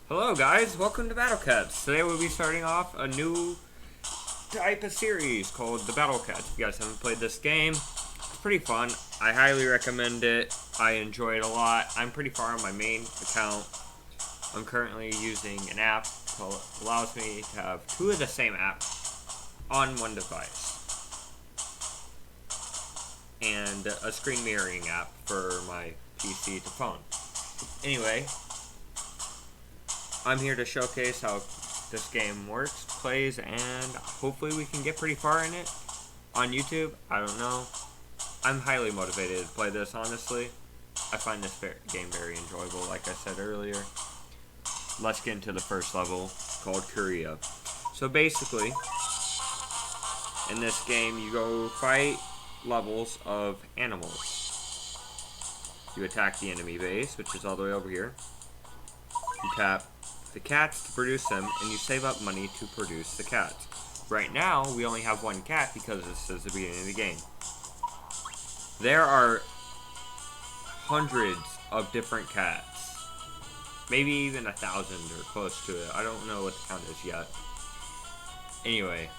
Hello guys, welcome to Battle Cats. Today we'll be starting off a new type of series called the Battle Cats. If you guys haven't played this game, it's pretty fun. I highly recommend it. I enjoy it a lot. I'm pretty far on my main account. I'm currently using an app that allows me to have two of the same app on one device. And a screen mirroring app for my PC to phone. Anyway, I'm here to showcase how this game works, plays, and hopefully we can get pretty far in it on YouTube. I don't know. I'm highly motivated to play this, honestly. I find this game very enjoyable, like I said earlier. Let's get into the first level, called Korea. So basically, in this game, you go fight levels of animals. You attack the enemy base, which is all the way over here. You tap the cats to produce them, and you save up money to produce the cats. Right now, we only have one cat because this is the beginning of the game. There are hundreds of different cats. Maybe even 1,000 or close to it. I don't know what the count is yet. Anyway,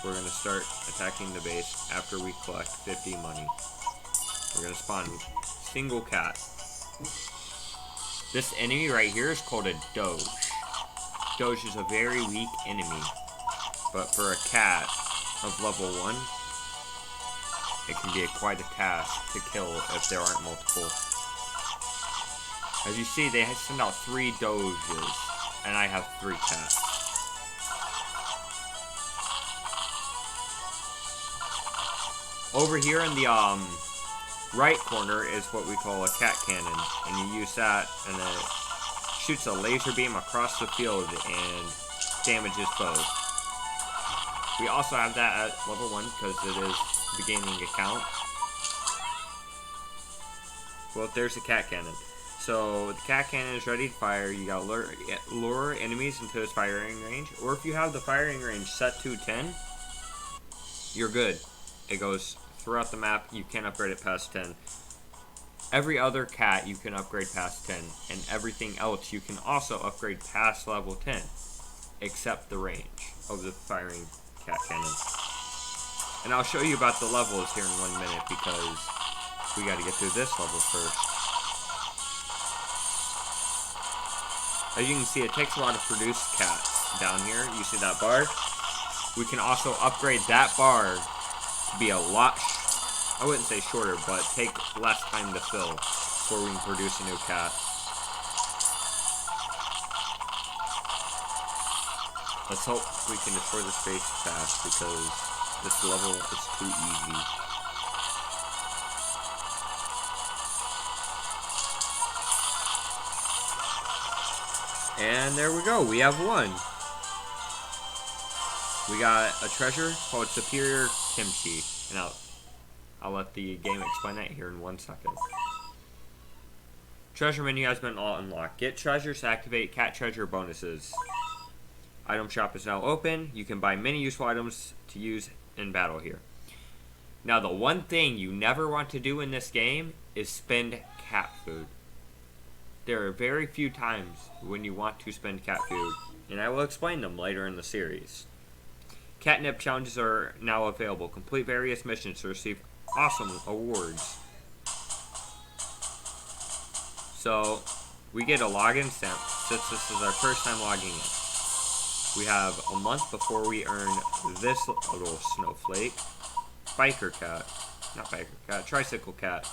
we're going to start attacking the base after we collect 50 money. We're going to spawn single cat. This enemy right here is called a Doge. Doge is a very weak enemy, but for a cat of level 1, it can be quite a task to kill if there aren't multiple. As you see, they send out 3 Doges, and I have 3 cats. Over here in the right corner is what we call a cat cannon, and you use that and it shoots a laser beam across the field and damages foes. We also have that at level 1 because it is the beginning account. Well, there's the cat cannon. So the cat cannon is ready to fire. You gotta lure enemies into its firing range, or if you have the firing range set to 10, you're good. It goes throughout the map. You can't upgrade it past 10. Every other cat you can upgrade past 10, and everything else you can also upgrade past level 10, except the range of the firing cat cannon. And I'll show you about the levels here in 1 minute because we got to get through this level first. As you can see, it takes a while to produce cats. Down here, you see that bar? We can also upgrade that bar to be a lot, I wouldn't say shorter, but take less time to fill before we can produce a new cat. Let's hope we can destroy this base fast because this level is too easy. And there we go, we have one. We got a treasure called Superior Kimchi, and I'll let the game explain that here in 1 second. Treasure menu has been all unlocked. Get treasures to activate cat treasure bonuses. Item shop is now open. You can buy many useful items to use in battle here. Now, the one thing you never want to do in this game is spend cat food. There are very few times when you want to spend cat food, and I will explain them later in the series. Catnip challenges are now available. Complete various missions to receive awesome awards. So, we get a login stamp since this is our first time logging in. We have a month before we earn this little snowflake. Biker cat. Not biker cat, tricycle cat.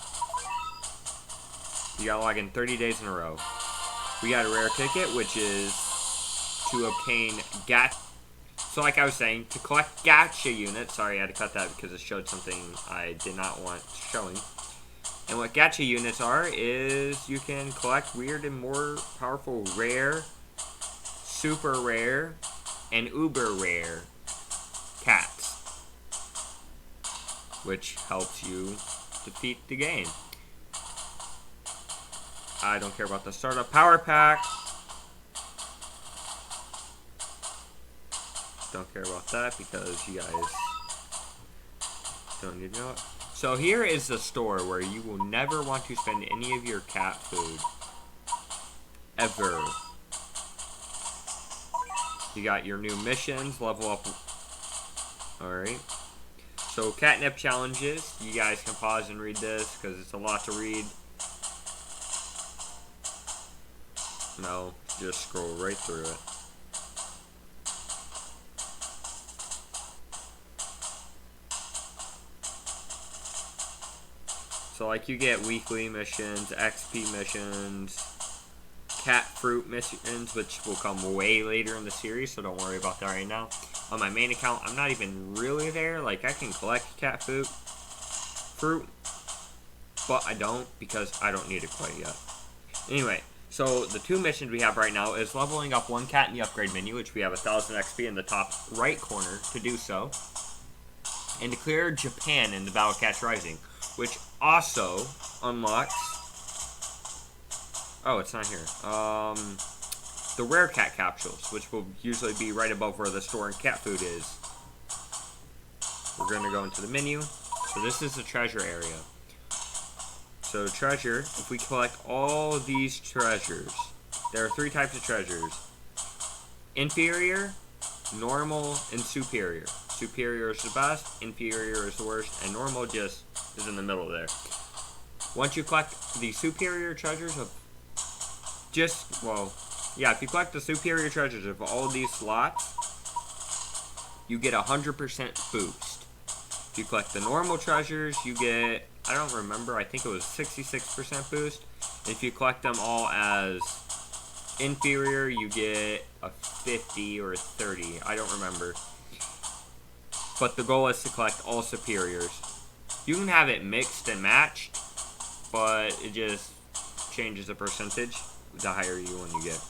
You gotta log in 30 days in a row. We got a rare ticket, which is to obtain So like I was saying, to collect gacha units, sorry I had to cut that because it showed something I did not want showing. And what gacha units are is you can collect weird and more powerful rare, super rare, and uber rare cats, which helps you defeat the game. I don't care about the startup power pack. Don't care about that because you guys don't need to know it. So here is the store where you will never want to spend any of your cat food. ever. You got your new missions, level up. Alright. So, catnip challenges. You guys can pause and read this because it's a lot to read. No, just scroll right through it. So, like, you get weekly missions, XP missions, cat fruit missions, which will come way later in the series, so don't worry about that right now. On my main account, I'm not even really there. Like, I can collect cat fruit, but I don't because I don't need it quite yet. Anyway, so the two missions we have right now is leveling up one cat in the upgrade menu, which we have 1000 XP in the top right corner to do so, and to clear Japan in the Battle Cats Rising, which also unlocks, oh, it's not here, the rare cat capsules, which will usually be right above where the store and cat food is. We're going to go into the menu. So this is the treasure area. So treasure, if we collect all these treasures, there are 3 types of treasures: inferior, normal, and superior. Superior is the best, inferior is the worst, and normal just is in the middle there. Once you collect the superior treasures of if you collect the superior treasures of all these slots, you get 100% boost. If you collect the normal treasures, you get, I don't remember, I think it was 66% boost. If you collect them all as inferior, you get a 50 or a 30, I don't remember. But the goal is to collect all superiors. You can have it mixed and matched, but it just changes the percentage the higher one you get.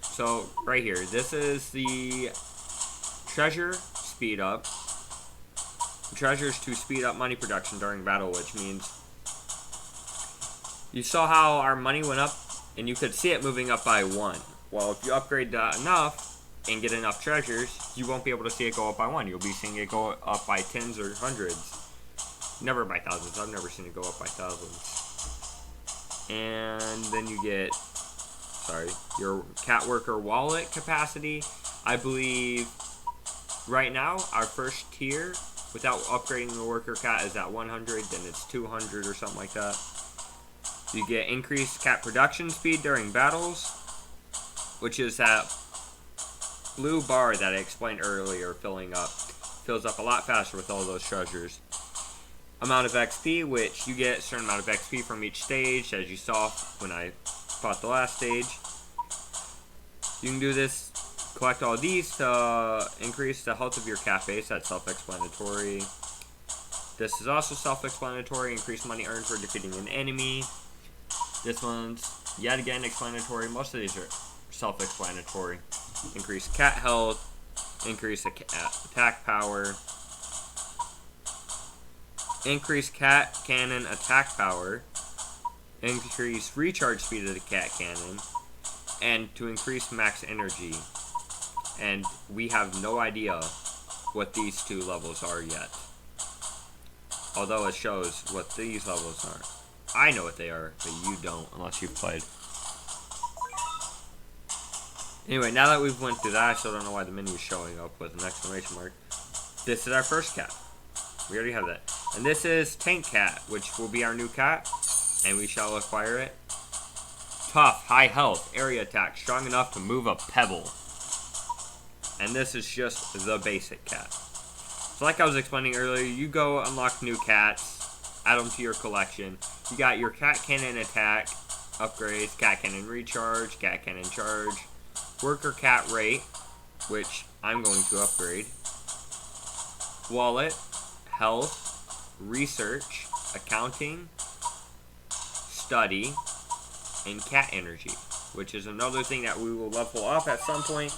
So right here, this is the treasure speed up. Treasures to speed up money production during battle, which means you saw how our money went up and you could see it moving up by 1. Well, if you upgrade that enough and get enough treasures, you won't be able to see it go up by 1. You'll be seeing it go up by 10s or 100s. Never by thousands. I've never seen it go up by thousands. And then you get, your cat worker wallet capacity. I believe right now our first tier without upgrading the worker cat is at 100, then it's 200 or something like that. You get increased cat production speed during battles, which is that blue bar that I explained earlier filling up. Fills up a lot faster with all those treasures. Amount of XP, which you get a certain amount of XP from each stage, as you saw when I fought the last stage. You can do this, collect all these to increase the health of your cat base. That's self-explanatory. This is also self-explanatory. Increase money earned for defeating an enemy. This one's yet again explanatory. Most of these are self-explanatory. Increase cat health. Increase attack power. Increase cat cannon attack power. Increase recharge speed of the cat cannon. And to increase max energy. And we have no idea what these 2 levels are yet. Although it shows what these levels are. I know what they are, but you don't unless you've played. Anyway, now that we've went through that, I still don't know why the menu is showing up with an exclamation mark. This is our first cat. We already have that. And this is Tank Cat, which will be our new cat. And we shall acquire it. Tough, high health, area attack, strong enough to move a pebble. And this is just the basic cat. So like I was explaining earlier, you go unlock new cats, add them to your collection. You got your cat cannon attack upgrades, cat cannon recharge, cat cannon charge, worker cat rate, which I'm going to upgrade, wallet, health, research, accounting, study, and cat energy, which is another thing that we will level up at some point,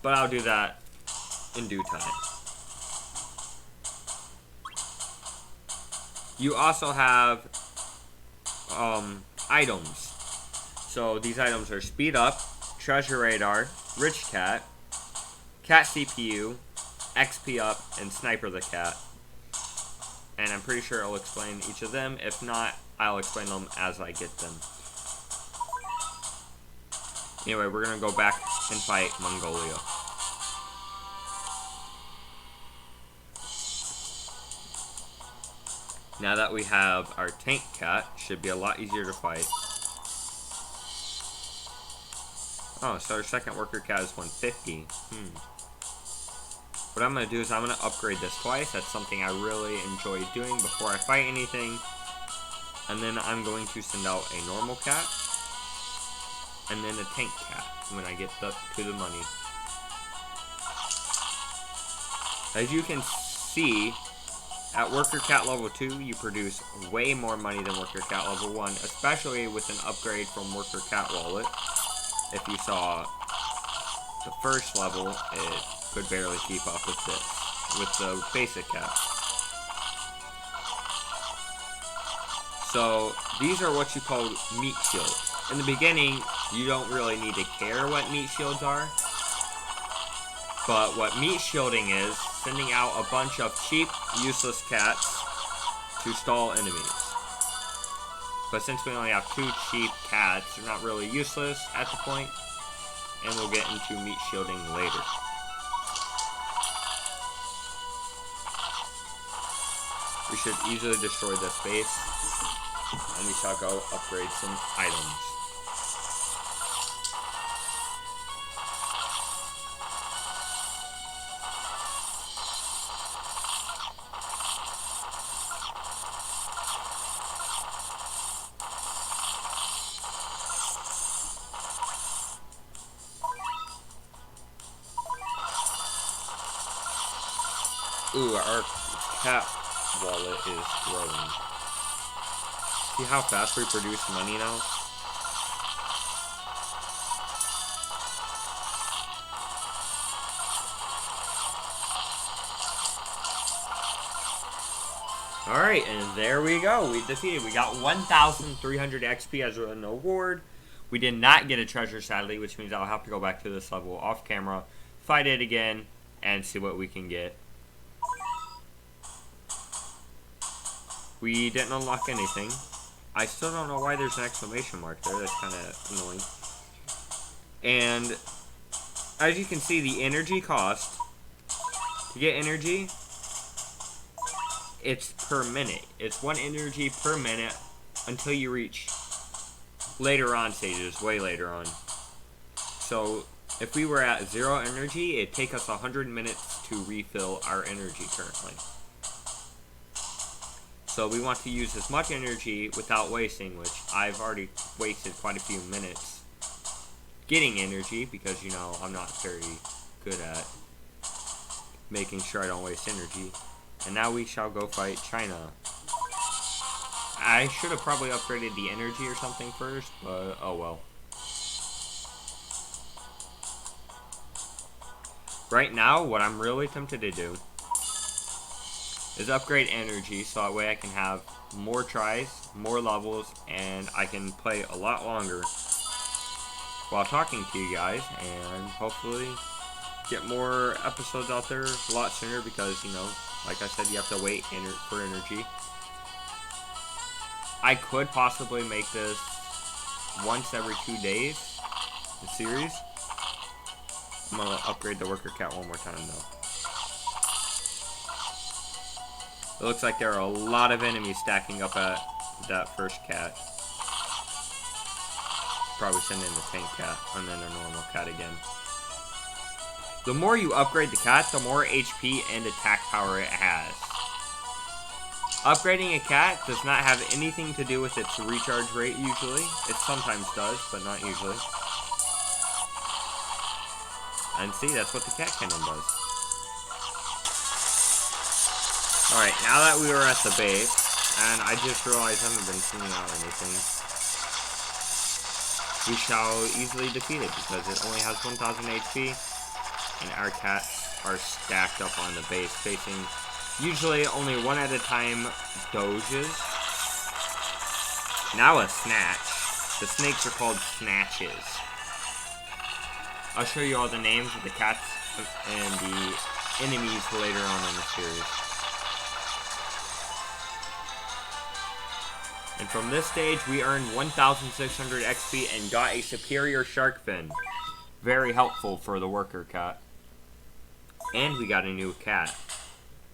but I'll do that in due time. You also have items. So these items are speed up, treasure radar, rich cat, cat CPU, XP up, and sniper the cat. And I'm pretty sure I'll explain each of them. If not, I'll explain them as I get them. Anyway, we're gonna go back and fight Mongolia. Now that we have our tank cat, should be a lot easier to fight. Oh, so our second worker cat is 150. What I'm going to do is I'm going to upgrade this twice. That's something I really enjoy doing before I fight anything. And then I'm going to send out a normal cat. And then a tank cat when I get to the money. As you can see, at worker cat level 2, you produce way more money than worker cat level 1, especially with an upgrade from worker cat wallet. If you saw the first level, it could barely keep up with this, with the basic cat. So these are what you call meat shields. In the beginning, you don't really need to care what meat shields are. But what meat shielding is, sending out a bunch of cheap, useless cats to stall enemies. But since we only have 2 cheap cats, they're not really useless at the point, and we'll get into meat shielding later. We should easily destroy this base, and we shall go upgrade some items. Ooh, our cat wallet is growing. See how fast we produce money now? Alright, and there we go. We defeated. We got 1,300 XP as an award. We did not get a treasure, sadly, which means I'll have to go back to this level off camera, fight it again, and see what we can get. We didn't unlock anything. I still don't know why there's an exclamation mark there. That's kind of annoying. And as you can see, the energy cost, to get energy, it's per minute. It's 1 energy per minute until you reach later on stages, way later on. So if we were at 0 energy, it'd take us 100 minutes to refill our energy currently. So we want to use as much energy without wasting, which I've already wasted quite a few minutes getting energy because, you know, I'm not very good at making sure I don't waste energy. And now we shall go fight China. I should have probably upgraded the energy or something first, but oh well. Right now, what I'm really tempted to do is upgrade energy so that way I can have more tries, more levels, and I can play a lot longer while talking to you guys, and hopefully get more episodes out there a lot sooner because, you know, like I said, you have to wait for energy. I could possibly make this once every 2 days, the series. I'm gonna upgrade the worker cat one more time though. It looks like there are a lot of enemies stacking up at that first cat. Probably send in the tank cat and then a normal cat again. The more you upgrade the cat, the more HP and attack power it has. Upgrading a cat does not have anything to do with its recharge rate usually. It sometimes does, but not usually. And see, that's what the cat cannon does. Alright, now that we are at the base, and I just realized I haven't been sending out anything, we shall easily defeat it because it only has 1,000 HP, and our cats are stacked up on the base, facing usually only one at a time doges. Now a snatch. The snakes are called snatches. I'll show you all the names of the cats and the enemies later on in the series. And from this stage, we earned 1,600 XP and got a superior shark fin. Very helpful for the worker cat. And we got a new cat.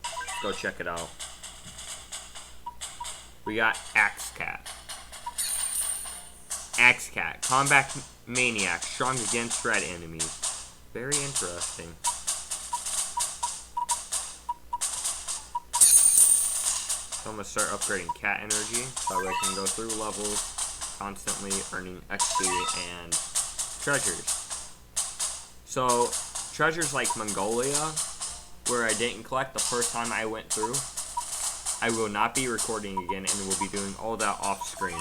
Let's go check it out. We got Axe Cat. Axe Cat, combat maniac, strong against red enemies. Very interesting. So I'm going to start upgrading cat energy so I can go through levels constantly earning XP and treasures. So treasures like Mongolia, where I didn't collect the first time I went through, I will not be recording again and will be doing all that off screen.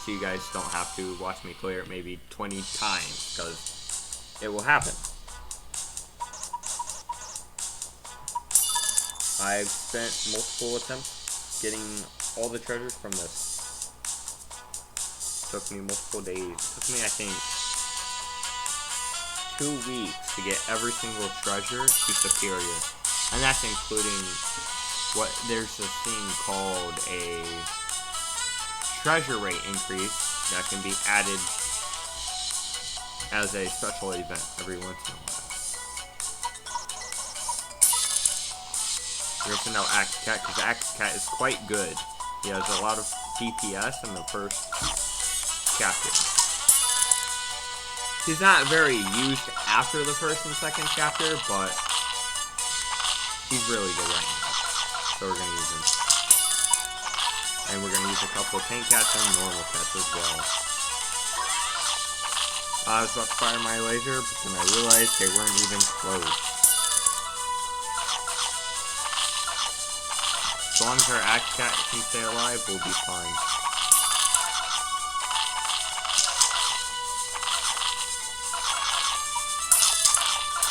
So you guys don't have to watch me clear it maybe 20 times, because it will happen. I've spent multiple attempts getting all the treasures from this. Took me multiple days. Took me, I think, 2 weeks to get every single treasure to superior. And that's including what there's this thing called a treasure rate increase that can be added as a special event every once in a while. We're going to send out Axe Cat because Axe Cat is quite good. He has a lot of DPS in the first chapter. He's not very used after the first and second chapter, but he's really good right now. So we're going to use him. And we're going to use a couple of tank cats and normal cats as well. I was about to fire my laser, but then I realized they weren't even close. As long as our Axe Cat can stay alive, we'll be fine.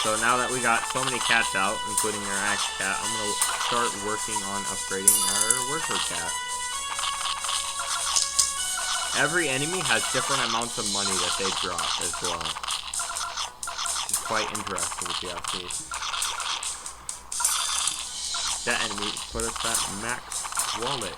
So now that we got so many cats out, including our Axe Cat, I'm going to start working on upgrading our worker cat. Every enemy has different amounts of money that they drop as well. Which is quite interesting if you ask me. That enemy put us at max wallet.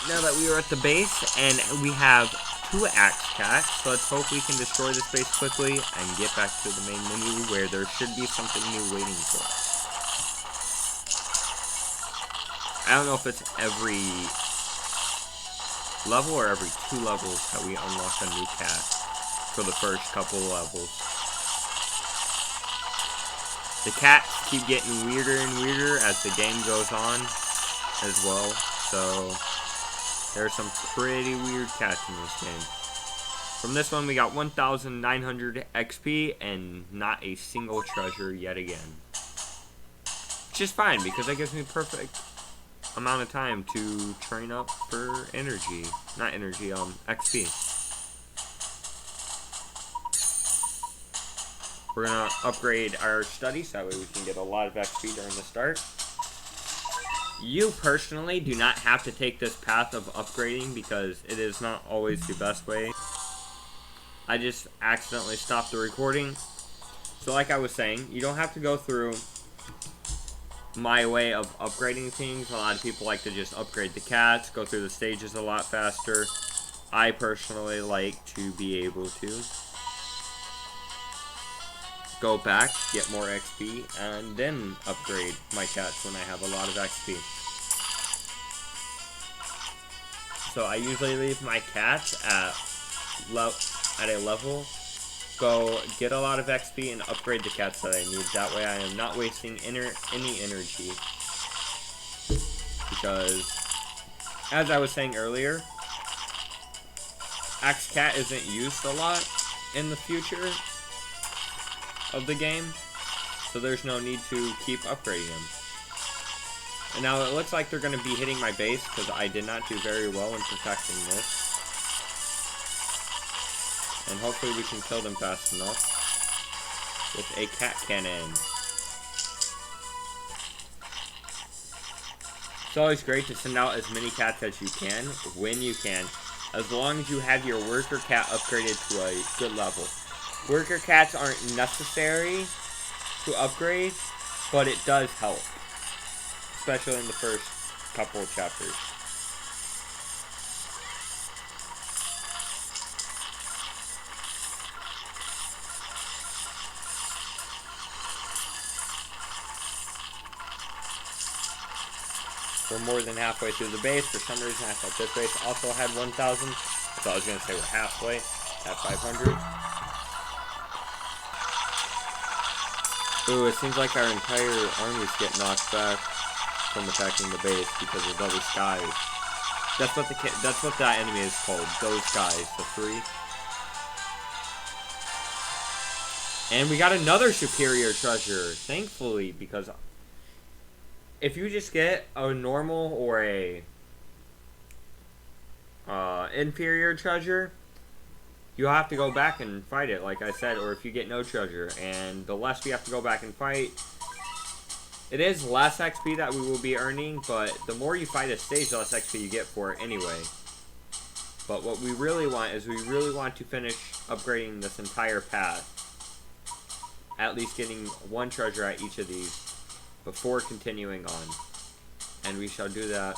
Now that we are at the base and we have 2 Axe Cats, let's hope we can destroy this base quickly and get back to the main menu where there should be something new waiting for us. I don't know if it's every level or every 2 levels that we unlock a new cat for the first couple levels. The cats keep getting weirder and weirder as the game goes on as well, so there are some pretty weird cats in this game. From this one we got 1,900 XP and not a single treasure yet again. Which is fine because that gives me perfect amount of time to train up for energy. Not energy, XP. We're gonna upgrade our study so that way we can get a lot of XP during the start. You personally do not have to take this path of upgrading because it is not always the best way. I just accidentally stopped the recording. So like I was saying, you don't have to go through my way of upgrading things. A lot of people like to just upgrade the cats, go through the stages a lot faster. I personally like to be able to go back, get more XP, and then upgrade my cats when I have a lot of XP. So I usually leave my cats at a level, go get a lot of XP, and upgrade the cats that I need. That way I am not wasting any energy. Because, as I was saying earlier, Axe Cat isn't used a lot in the future of the game, so there's no need to keep upgrading them. And now it looks like they're going to be hitting my base because I did not do very well in protecting this. And hopefully we can kill them fast enough with a cat cannon. It's always great to send out as many cats as you can, when you can. as long as you have your worker cat upgraded to a good level. Worker cats aren't necessary to upgrade, but it does help, especially in the first couple of chapters. We're more than halfway through the base. For some reason, I thought this base also had 1,000. So I was going to say we're halfway at 500. Ooh, it seems like our entire armies get knocked back from attacking the base because of those guys. That's what that enemy is called. Those guys, the three. And we got another superior treasure, thankfully, because if you just get a normal or a inferior treasure, you have to go back and fight it, like I said, or if you get no treasure. And the less we have to go back and fight, it is less XP that we will be earning, but the more you fight a stage, the less XP you get for it anyway. But what we really want is we really want to finish upgrading this entire path. At least getting one treasure at each of these before continuing on. And we shall do that.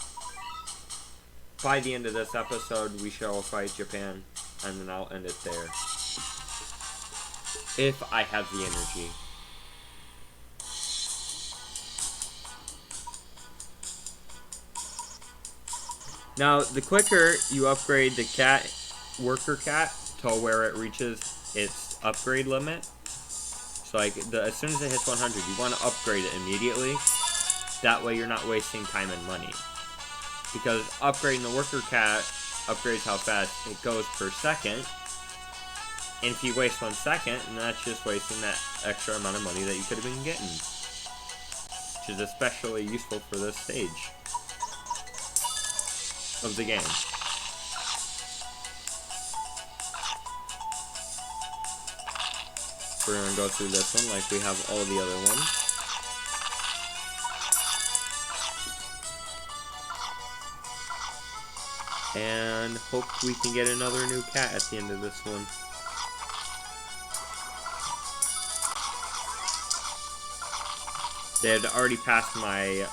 By the end of this episode, we shall fight Japan, and then I'll end it there. If I have the energy. Now, the quicker you upgrade the cat, worker cat, to where it reaches its upgrade limit, so like as soon as it hits 100, you want to upgrade it immediately. That way you're not wasting time and money. Because upgrading the worker cat upgrades how fast it goes per second. And if you waste 1 second, then that's just wasting that extra amount of money that you could have been getting. Which is especially useful for this stage of the game. We're going to go through this one like we have all the other ones. And hope we can get another new cat at the end of this one. They had already passed my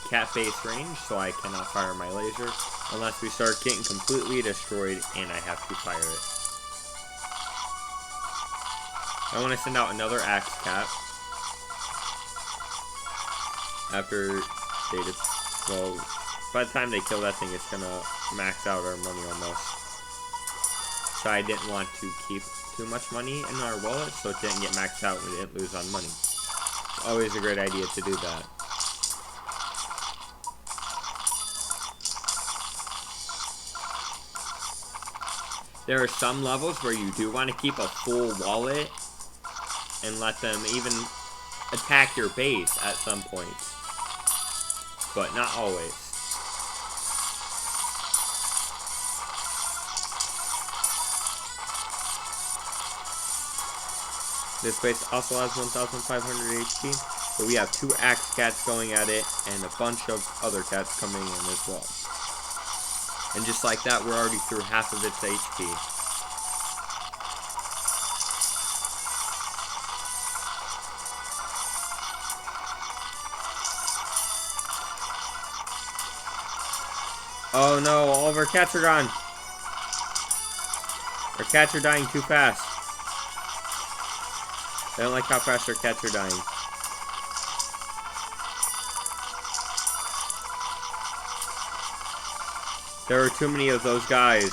cat face range, so I cannot fire my laser unless we start getting completely destroyed and I have to fire it. I want to send out another axe cat after they well, by the time they kill that thing, it's gonna max out our money almost. So I didn't want to keep too much money in our wallet, so it didn't get maxed out and we didn't lose on money. It's always a great idea to do that. There are some levels where you do want to keep a full wallet and let them even attack your base at some points, but not always. This base also has 1,500 HP, but we have 2 axe cats going at it and a bunch of other cats coming in as well. And just like that, we're already through half of its HP. Oh no, all of our cats are gone. Our cats are dying too fast. I don't like how fast our cats are dying. There were too many of those guys.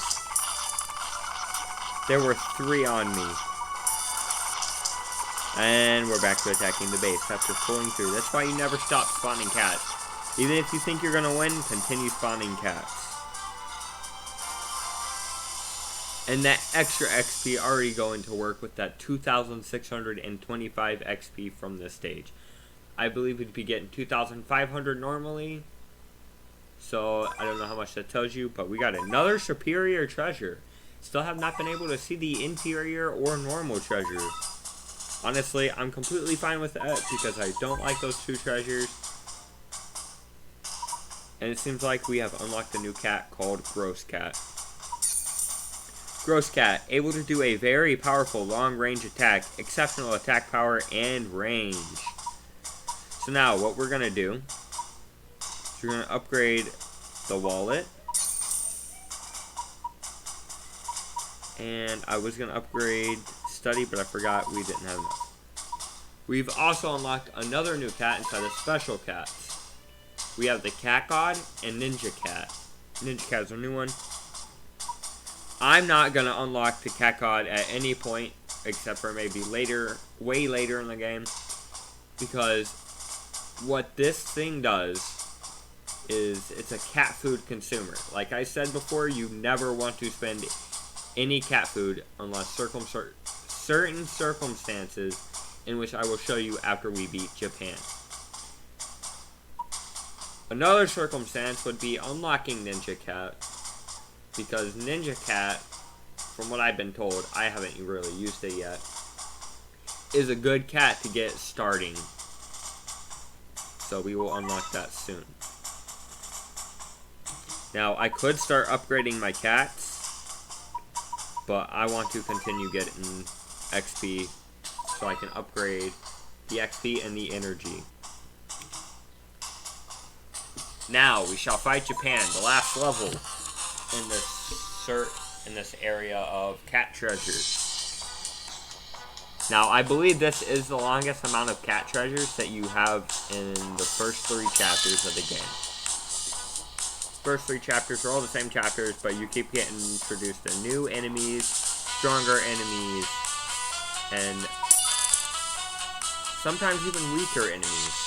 There were 3 on me. And we're back to attacking the base after pulling through. That's why you never stop spawning cats. Even if you think you're gonna win, continue spawning cats. And that extra XP already going to work with that 2,625 XP from this stage. I believe we'd be getting 2,500 normally. So I don't know how much that tells you, but we got another superior treasure. Still have not been able to see the inferior or normal treasure. Honestly, I'm completely fine with that because I don't like those 2 treasures. And it seems like we have unlocked a new cat called Gross Cat. Gross cat, able to do a very powerful long-range attack, exceptional attack power and range. So now what we're going to do is we're going to upgrade the wallet. And I was going to upgrade study, but I forgot we didn't have enough. We've also unlocked another new cat inside of special cats. We have the cat god and ninja cat. Ninja cat is a new one. I'm not going to unlock the cat god at any point, except for maybe later, way later in the game. Because what this thing does is it's a cat food consumer. Like I said before, you never want to spend any cat food unless certain circumstances, in which I will show you after we beat Japan. Another circumstance would be unlocking Ninja Cat, because Ninja Cat, from what I've been told, I haven't really used it yet, is a good cat to get starting. So we will unlock that soon. Now, I could start upgrading my cats, but I want to continue getting XP so I can upgrade the XP and the energy. Now we shall fight Japan, the last level in this area of cat treasures. Now I believe this is the longest amount of cat treasures that you have in the first 3 chapters of the game. First 3 chapters are all the same chapters, but you keep getting introduced to new enemies, stronger enemies, and sometimes even weaker enemies.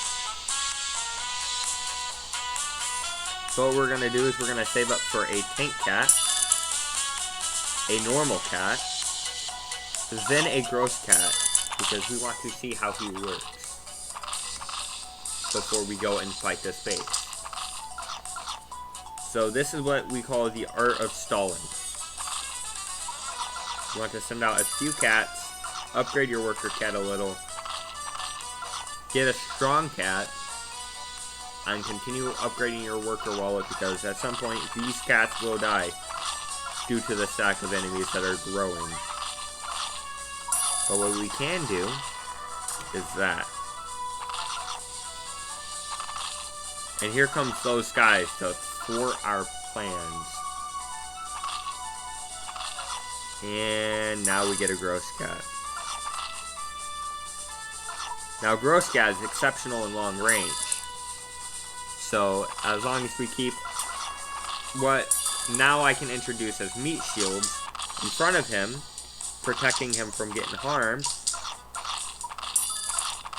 So what we're going to do is we're going to save up for a tank cat, a normal cat, then a gross cat, because we want to see how he works before we go and fight this base. So this is what we call the art of stalling. You want to send out a few cats, upgrade your worker cat a little, get a strong cat, and continue upgrading your worker wallet, because at some point these cats will die due to the stack of enemies that are growing. But what we can do is that. And here comes those guys to thwart our plans. And now we get a gross cat. Now gross cat is exceptional in long range. So, as long as we keep what now I can introduce as meat shields in front of him, protecting him from getting harmed,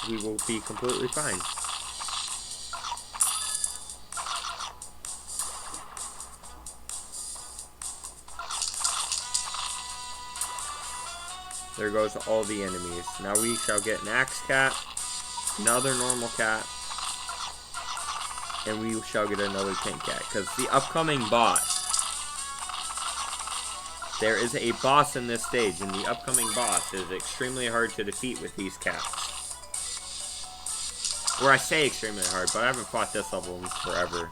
we will be completely fine. There goes all the enemies. Now we shall get an axe cat, another normal cat, and we shall get another tank cat, because the upcoming boss, there is a boss in this stage, and the upcoming boss is extremely hard to defeat with these cats. Or I say extremely hard, but I haven't fought this level in forever.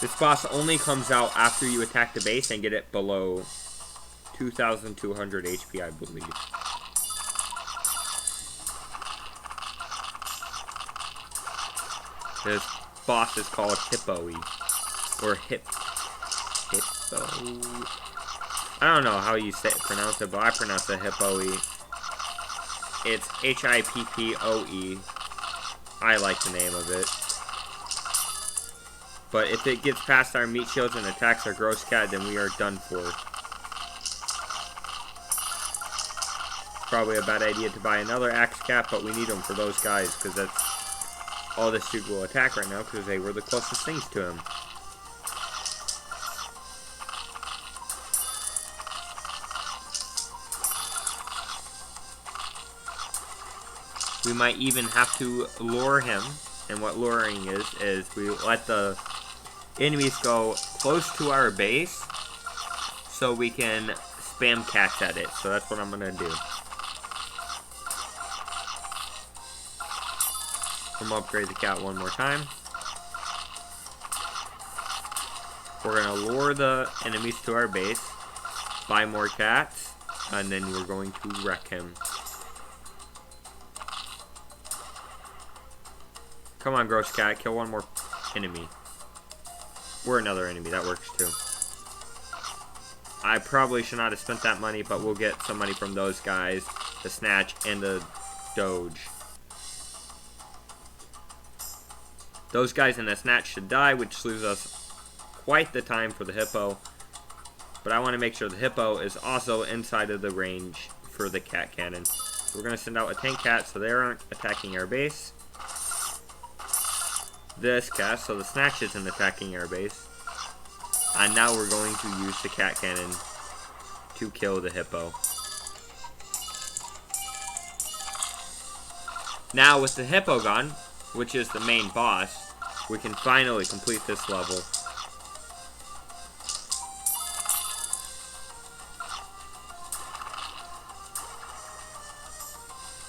This boss only comes out after you attack the base and get it below 2,200 HP, I believe. This boss is called Hippo-y. Or Hippo. I don't know how you pronounce it, but I pronounce it Hippo-y. It's Hippoe. I like the name of it. But if it gets past our meat shields and attacks our gross cat, then we are done for. Probably a bad idea to buy another axe cat, but we need them for those guys, because that's all this dude will attack right now, because they were the closest things to him. We might even have to lure him, and what luring is we let the enemies go close to our base, so we can spam cats at it. So that's what I'm gonna do. I'm gonna upgrade the cat one more time. We're going to lure the enemies to our base, buy more cats, and then we're going to wreck him. Come on, gross cat, kill one more enemy. Or another enemy, that works too. I probably should not have spent that money, but we'll get some money from those guys, the Snatch and the Doge. Those guys in the Snatch should die, which leaves us quite the time for the Hippo. But I want to make sure the Hippo is also inside of the range for the cat cannon. So we're going to send out a tank cat so they aren't attacking our base. This cat, so the Snatch isn't attacking our base. And now we're going to use the cat cannon to kill the Hippo. Now with the Hippo gone, which is the main boss, we can finally complete this level.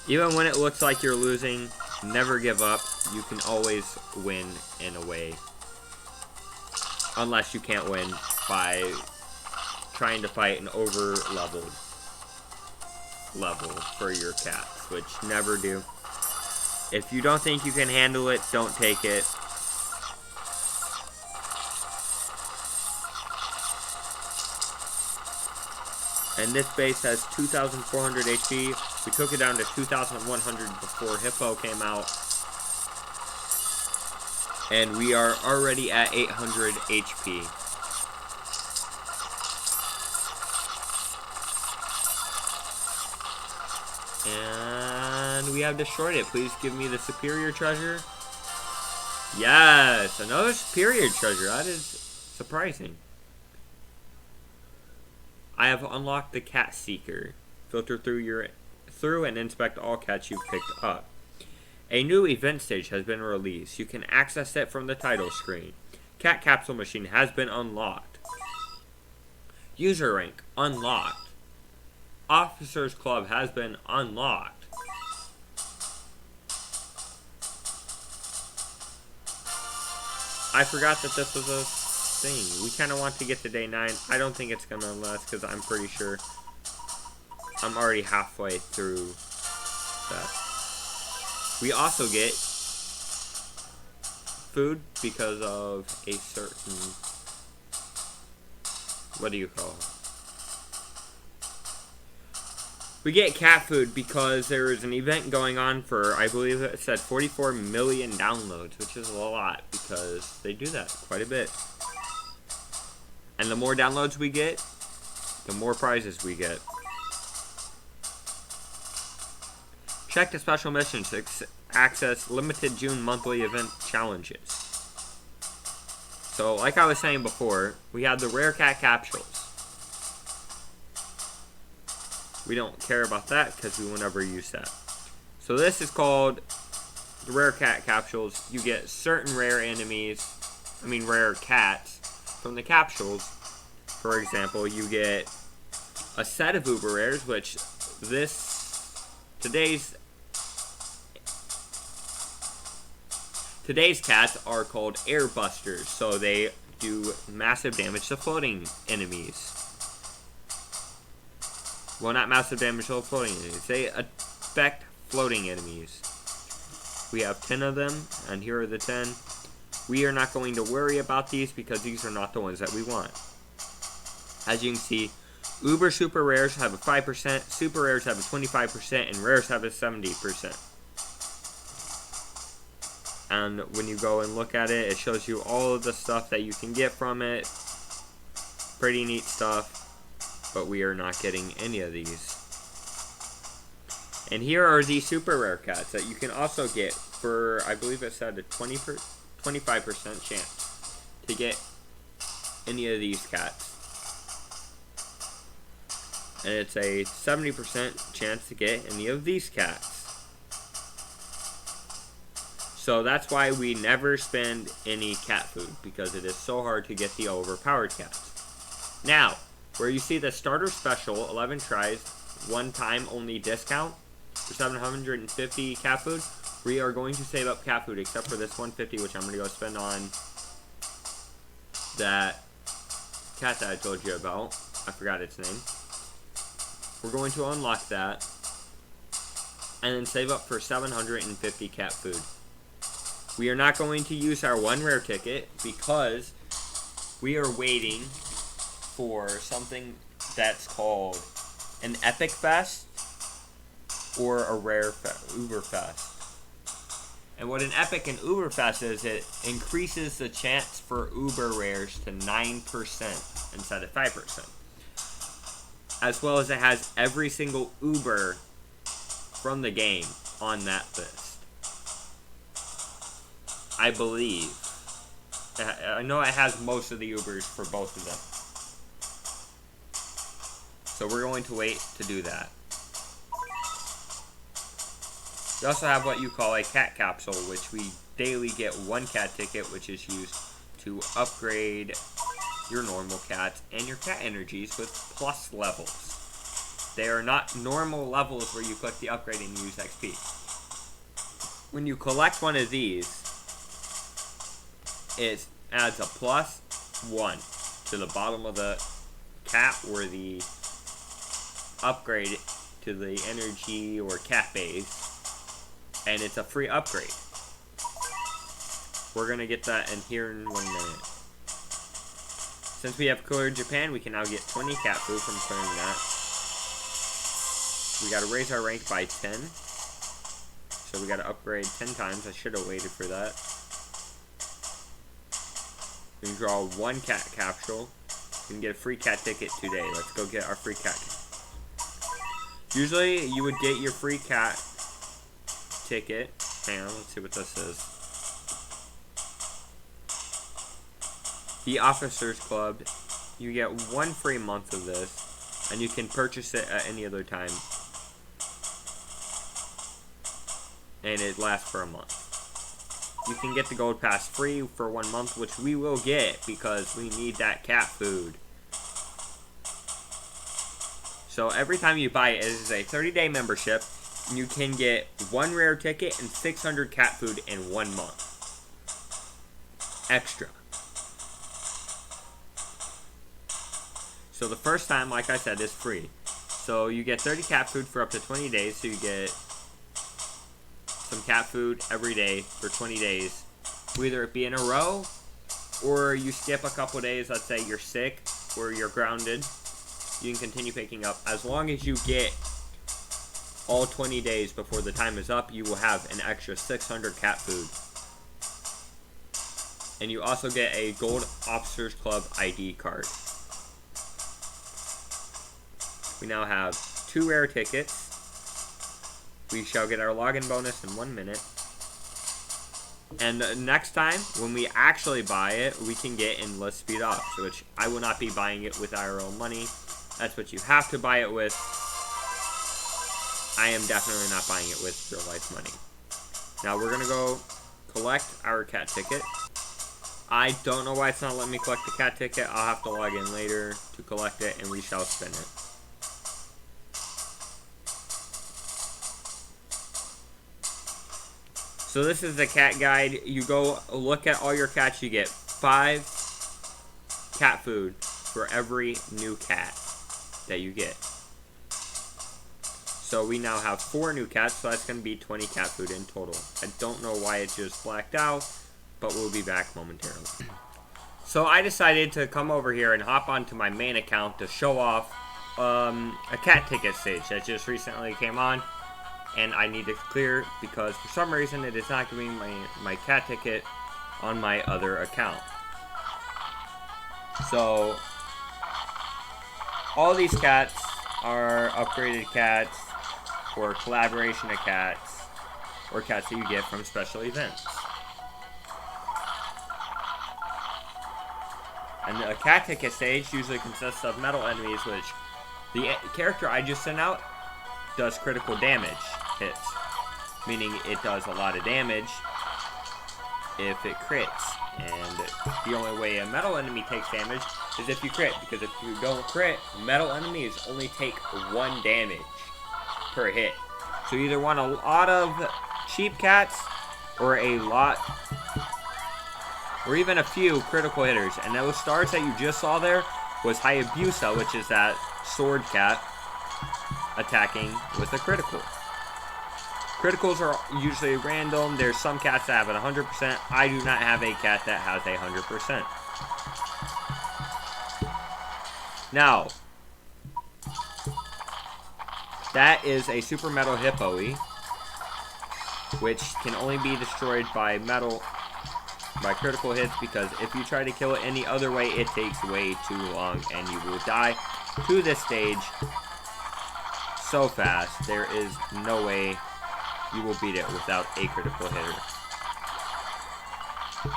Even when it looks like you're losing, never give up. You can always win in a way. Unless you can't win by trying to fight an over-leveled level for your cats, which never do. If you don't think you can handle it, don't take it. And this base has 2,400 HP. We took it down to 2,100 before Hippo came out. And we are already at 800 HP. And we have destroyed it. Please give me the superior treasure. Yes, another superior treasure. That is surprising. I have unlocked the Cat Seeker. Filter through and inspect all cats you've picked up. A new event stage has been released. You can access it from the title screen. Cat Capsule Machine has been unlocked. User rank unlocked. Officers Club has been unlocked. I forgot that this was a thing. We kind of want to get to day 9. I don't think it's going to last because I'm pretty sure I'm already halfway through that. We also get food because of a certain, what do you call it? We get cat food because there is an event going on for, I believe it said 44 million downloads, which is a lot because they do that quite a bit. And the more downloads we get, the more prizes we get. Check the special missions to access limited June monthly event challenges. So, like I was saying before, we have the rare cat capsules. We don't care about that because we will never use that. So this is called the rare cat capsules. You get certain rare rare cats from the capsules. For example, you get a set of uber rares, which Today's cats are called air busters, so they do massive damage to floating enemies. Well, not massive damage to floating enemies. They affect floating enemies. We have 10 of them, and here are the 10. We are not going to worry about these because these are not the ones that we want. As you can see, Uber Super Rares have a 5%, Super Rares have a 25%, and Rares have a 70%. And when you go and look at it, it shows you all of the stuff that you can get from it. Pretty neat stuff. But we are not getting any of these. And here are the super rare cats that you can also get for, I believe it said a 25% chance to get any of these cats. And it's a 70% chance to get any of these cats. So that's why we never spend any cat food, because it is so hard to get the overpowered cats. Now, where you see the starter special, 11 tries, one time only discount for 750 cat food, we are going to save up cat food except for this 150, which I'm going to go spend on that cat that I told you about. I forgot its name. We're going to unlock that. And then save up for 750 cat food. We are not going to use our one rare ticket because we are waiting for something that's called an Epic Fest or a Rare Uber Fest. And what an Epic and Uber Fest is, it increases the chance for Uber rares to 9% instead of 5%. As well as it has every single Uber from the game on that list. I believe. I know it has most of the Ubers for both of them. So we're going to wait to do that. We also have what you call a cat capsule, which we daily get one cat ticket, which is used to upgrade your normal cats and your cat energies with plus levels. They are not normal levels where you click the upgrade and use XP. When you collect one of these, it adds a +1 to the bottom of the cat or the upgrade to the energy or cat base, and it's a free upgrade. We're gonna get that in here in 1 minute. Since we have cleared Japan, we can now get 20 cat food from clearing that. We gotta raise our rank by 10. So we gotta upgrade 10 times. I should have waited for that. We can draw one cat capsule. We can get a free cat ticket today. Let's go get our free cat. Usually you would get your free cat ticket. Hang on, let's see what this is. The Officers Club. You get one free month of this, and you can purchase it at any other time. And it lasts for a month. You can get the gold pass free for 1 month, which we will get because we need that cat food. So every time you buy it, it is a 30-day membership. And you can get one rare ticket and 600 cat food in 1 month. Extra. So the first time, like I said, is free. So you get 30 cat food for up to 20 days. So you get some cat food every day for 20 days. Whether it be in a row, or you skip a couple days, let's say you're sick, or you're grounded. You can continue picking up. As long as you get all 20 days before the time is up, you will have an extra 600 cat food. And you also get a Gold Officers Club ID card. We now have 2 rare tickets. We shall get our login bonus in 1 minute. And next time, when we actually buy it, we can get endless speed ops, which I will not be buying it with our own money. That's what you have to buy it with. I am definitely not buying it with real life money. Now we're going to go collect our cat ticket. I don't know why it's not letting me collect the cat ticket. I'll have to log in later to collect it, and we shall spin it. So this is the cat guide. You go look at all your cats. You get 5 cat food for every new cat that you get. So we now have 4 new cats, so that's going to be 20 cat food in total. I don't know why it just blacked out, but we'll be back momentarily. So I decided to come over here and hop onto my main account to show off a cat ticket stage that just recently came on. And I need to clear because for some reason it is not giving my cat ticket on my other account. So all these cats are upgraded cats or collaboration of cats or cats that you get from special events. And the cat ticket stage usually consists of metal enemies, which the character I just sent out does critical damage hits, meaning it does a lot of damage if it crits. And the only way a metal enemy takes damage is if you crit, because if you don't crit, metal enemies only take 1 damage per hit. So you either want a lot of cheap cats or a lot or even a few critical hitters. And those stars that you just saw there, was Hayabusa, which is that sword cat attacking with a critical. Criticals are usually random. There's some cats that have it 100%. I do not have a cat that has 100%. Now, that is a Super Metal Hippo-y, which can only be destroyed by critical hits, because if you try to kill it any other way, it takes way too long and you will die to this stage so fast. There is no way you will beat it without a critical hitter.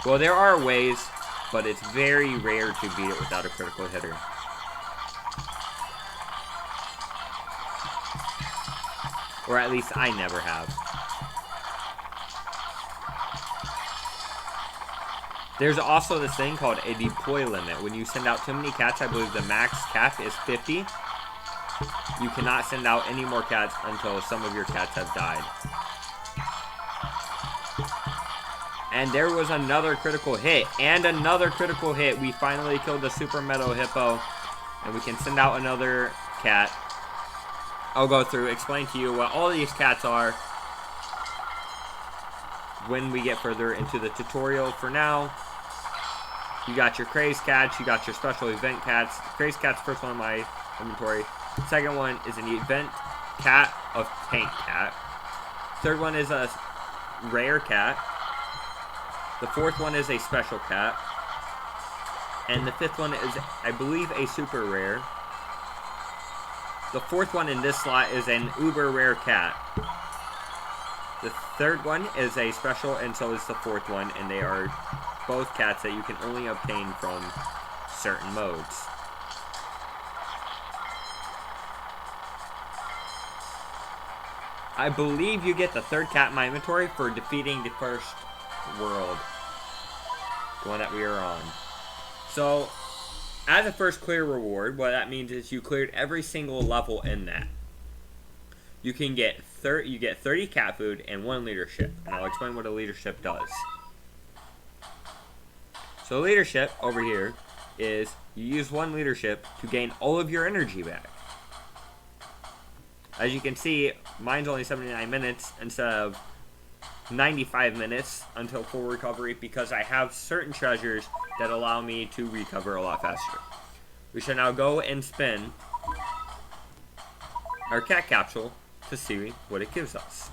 Well, there are ways, but it's very rare to beat it without a critical hitter. Or at least I never have. There's also this thing called a deploy limit. When you send out too many cats, I believe the max cap is 50. You cannot send out any more cats until some of your cats have died. And there was another critical hit. And another critical hit. We finally killed the Super Metal Hippo. And we can send out another cat. I'll go through, explain to you what all these cats are when we get further into the tutorial. For now, you got your craze cats, you got your special event cats. The craze cat's first one in my inventory. Second one is an event cat of tank cat. Third one is a rare cat. The fourth one is a special cat. And the fifth one is, I believe, a super rare. The fourth one in this slot is an uber rare cat. The third one is a special, and so is the fourth one, and they are both cats that you can only obtain from certain modes. I believe you get the third cat in my inventory for defeating the first world, the one that we are on. So, as a first clear reward, what that means is you cleared every single level in that. You can get 30 cat food and 1 leadership, and I'll explain what a leadership does. So leadership over here is you use 1 leadership to gain all of your energy back. As you can see, mine's only 79 minutes instead of 95 minutes until full recovery, because I have certain treasures that allow me to recover a lot faster. We shall now go and spin our cat capsule to see what it gives us.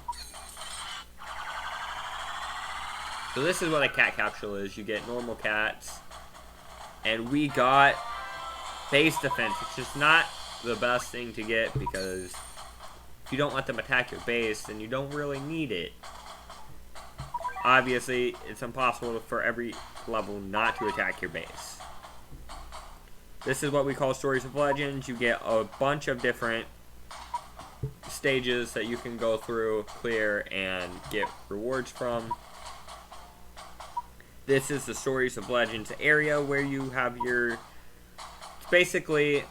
So this is what a cat capsule is. You get normal cats, and we got base defense, which is not the best thing to get, because if you don't let them attack your base, then you don't really need it. Obviously, it's impossible for every level not to attack your base. This is what we call Stories of Legends. You get a bunch of different stages that you can go through, clear, and get rewards from. This is the Stories of Legends area where you have your... It's basically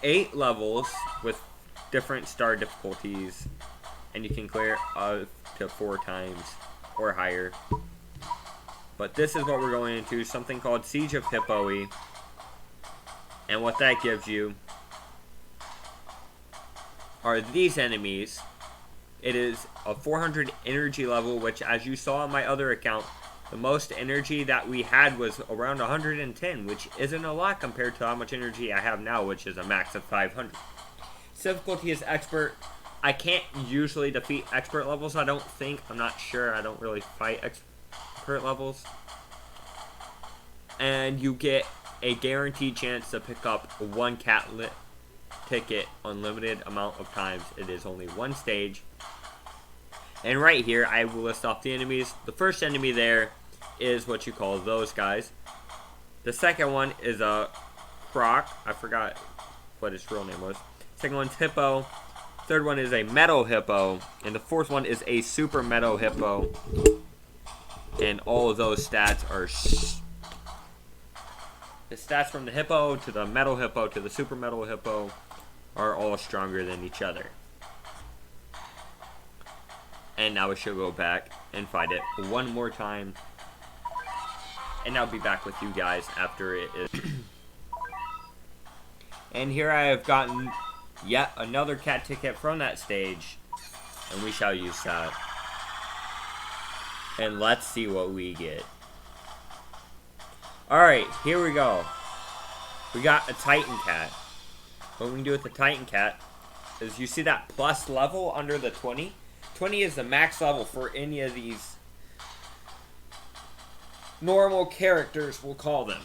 8 levels with different star difficulties, and you can clear up to 4 times or higher. But this is what we're going into, something called Siege of Hippo-y. And what that gives you are these enemies. It is a 400 energy level, which, as you saw on my other account, the most energy that we had was around 110, which isn't a lot compared to how much energy I have now, which is a max of 500. Difficulty is expert. I can't usually defeat expert levels, I don't think. I'm not sure. I don't really fight expert levels. And you get a guaranteed chance to pick up 1 cat ticket unlimited amount of times. It is only 1 stage. And right here, I will list off the enemies. The first enemy there is what you call those guys. The second one is a croc. I forgot what his real name was. Second one's hippo. Third one is a metal hippo. And the fourth one is a super metal hippo. And all of those stats are... The stats from the hippo to the metal hippo to the super metal hippo are all stronger than each other. And now we should go back and fight it one more time. And I'll be back with you guys after it is... And here I have gotten yet another cat ticket from that stage. And we shall use that. And let's see what we get. Alright, here we go. We got a Titan Cat. What we can do with the Titan Cat is you see that plus level under the 20? 20 is the max level for any of these normal characters, we'll call them.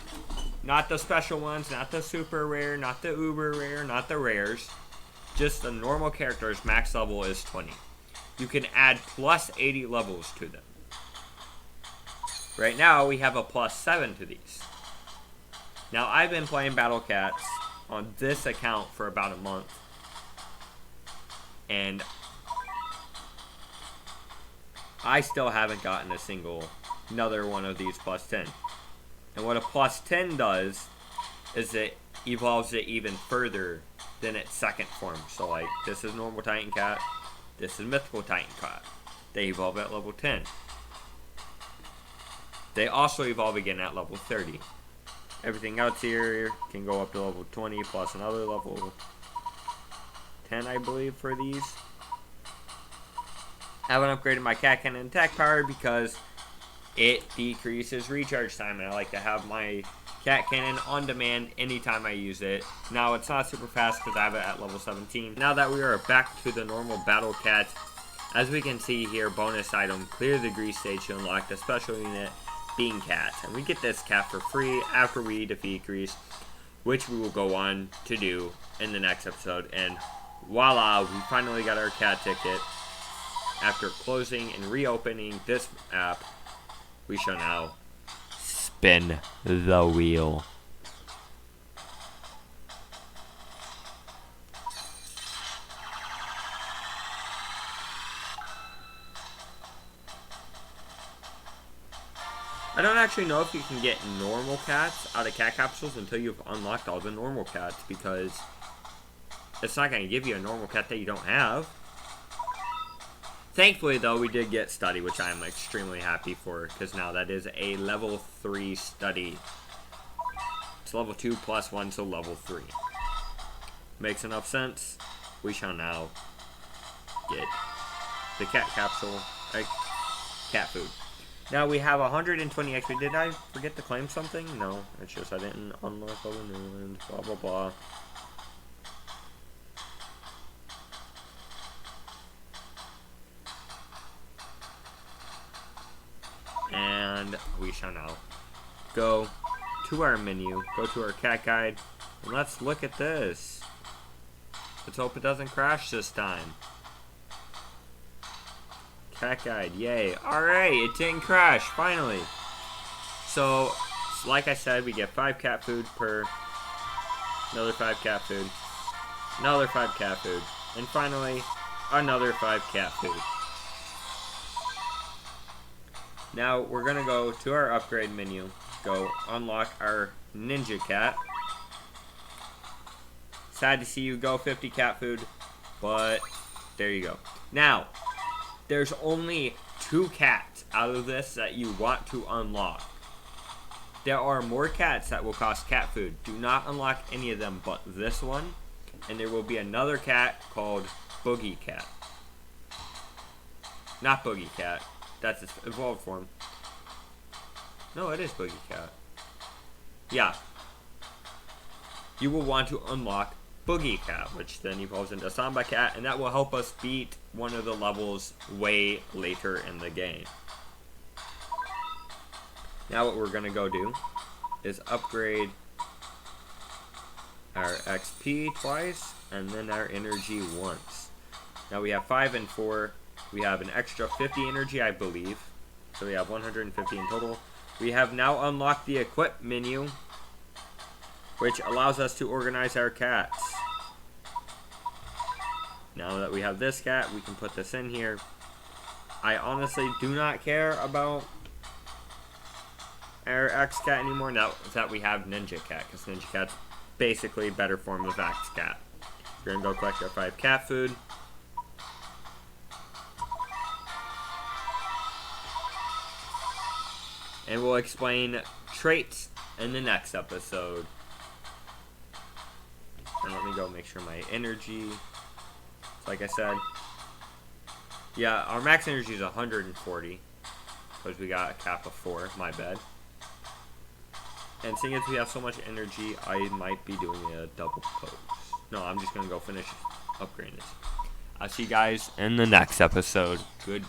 Not the special ones, not the super rare, not the uber rare, not the rares. Just the normal characters, max level is 20. You can add plus 80 levels to them. Right now, we have a plus 7 to these. Now, I've been playing Battle Cats on this account for about a month. And I still haven't gotten a single another one of these plus 10. And what a plus 10 does is it evolves it even further than its second form. So like, this is normal Titan Cat, this is mythical Titan Cat. They evolve at level 10. They also evolve again at level 30. Everything else here can go up to level 20 plus another level 10, I believe, for these. I haven't upgraded my cat cannon attack power because it decreases recharge time, and I like to have my cat cannon on demand anytime I use it. Now, it's not super fast because I have it at level 17. Now that we are back to the normal Battle Cat, as we can see here, bonus item, clear the grease stage to unlock the special unit, Bean Cat. And we get this cat for free after we defeat Grease, which we will go on to do in the next episode. And voila, we finally got our cat ticket. After closing and reopening this app, we shall now spin the wheel. I don't actually know if you can get normal cats out of cat capsules until you've unlocked all the normal cats, because it's not going to give you a normal cat that you don't have. Thankfully, though, we did get Study, which I am extremely happy for, because now that is a level 3 Study. It's level 2 plus 1, so level 3. Makes enough sense. We shall now get the cat capsule, cat food. Now we have 120 XP. Did I forget to claim something? No, it's just I didn't unlock all the new ones, blah blah blah. And we shall now go to our menu, go to our cat guide, and let's look at this. Let's hope it doesn't crash this time. Cat guide, yay. Alright, it didn't crash, finally. So, like I said, we get 5 cat food per, another 5 cat food, another 5 cat food, and finally, another 5 cat food. Now, we're gonna go to our upgrade menu, go unlock our ninja cat. Sad to see you go 50 cat food, but there you go. Now, there's only 2 cats out of this that you want to unlock. There are more cats that will cost cat food. Do not unlock any of them but this one. And there will be another cat called Boogie Cat. Not Boogie Cat. That's its evolved form. No, it is Boogie Cat. Yeah. You will want to unlock Boogie Cat, which then evolves into Samba Cat, and that will help us beat one of the levels way later in the game. Now what we're going to go do is upgrade our XP twice, and then our energy once. Now we have 5 and 4. We have an extra 50 energy, I believe. So we have 150 in total. We have now unlocked the equip menu, which allows us to organize our cats. Now that we have this cat, we can put this in here. I honestly do not care about our X cat anymore now that we have Ninja Cat, because Ninja Cat's basically a better form of X cat. We're gonna go collect our 5 cat food. And we'll explain traits in the next episode. me go make sure my energy, like I said, yeah, our max energy is 140, because we got a cap of 4, my bad. And seeing as we have so much energy, I might be doing a double pose. No, I'm just going to go finish upgrading this. I'll see you guys in the next episode. Goodbye.